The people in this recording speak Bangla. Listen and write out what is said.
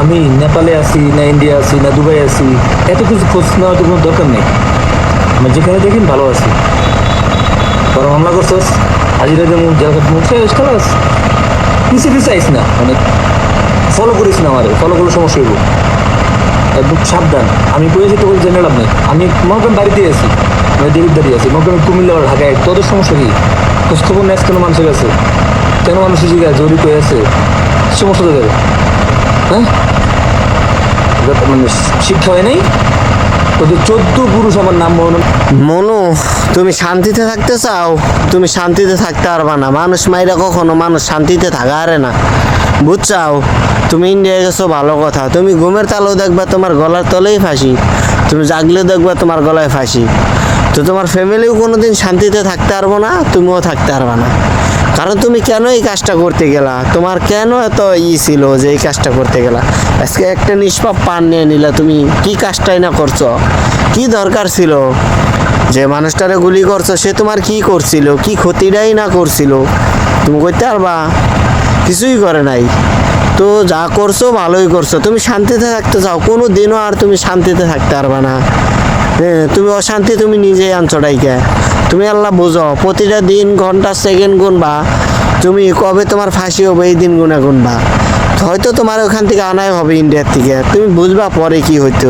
আমি নেপালে আছি না ইন্ডিয়া আছি না দুবাই আছি, এত কিছু খোঁজ নেওয়ার তো কোনো দরকার নেই। আমি যেখানে দেখি ভালো আছি। বড় মামলা করছস, হাজিরা দেবো, জেল খাটবো, শেষ খালাস। পিছিয়ে পিছিয়ে আইস না, মানে ফলো করিস না, আমার ফলো করলে সমস্যা হইব। একদম সাবধান। আমি কয়েছি তো জেনে লাভ নেই। আমি মনে বাড়িতে আছি, আমি দেবিদ্দারি আছি, মনে আমি কুমিল্লা বা ঢাকায়। তোদের সমস্যা কি? খোঁজ খবর নেস কেন মানুষের কাছে? কেন মানুষের জিজ্ঞাসা জরুরি হয়ে আছে? সমস্যা তোদের? হ্যাঁ, মানে শিক্ষা হয় নাই তোদের? 14 পুরুষ আমার নাম মনে। মনু, তুমি শান্তিতে থাকতে চাও? তুমি শান্তিতে থাকতে পারবা না। মানুষ মাইরা কখনো মানুষ শান্তিতে থাকা আরে না, বুঝছাও? তুমি ইন্ডিয়ায় গেছো ভালো কথা, তুমি ঘুমের তালেও দেখবা তোমার গলার তলেই ফাঁসি, তুমি জাগলেও দেখবা তোমার গলায় ফাঁসি। তো তোমার ফ্যামিলিও কোনোদিন শান্তিতে থাকতে পারবো না, তুমিও থাকতে পারবা না। কারণ তুমি কেন এই কাজটা করতে গেলা? তোমার কেন এত ছিল যে এই কাজটা করতে গেলা? আজকে একটা নিষ্পাপ পান নিয়ে নিলা, তুমি কি কাজটাই না করছো? কি দরকার ছিল যে মানুষটারে গুলি করছো? সে তোমার কি করছিল? কি ক্ষতিটাই না করছিল? তুমি করতে পারবা? কিছুই করে নাই। তো যা করছো ভালোই করছো। তুমি শান্তিতে থাকতে চাও, কোনো দিনও আর তুমি শান্তিতে থাকতে পারবা না। হ্যাঁ, তুমি অশান্তি তুমি নিজেই আনছো ডাইকা। তুমি আল্লাহ বুঝো, প্রতিটা দিন ঘন্টা সেকেন্ড গুনবা, তুমি কবে তোমার ফাঁসি হবে এই দিন গুনা গুনবা। হয়তো তোমার ওখান থেকে আনাই হবে ইন্ডিয়ার থেকে, তুমি বুঝবা পরে কি হইতো।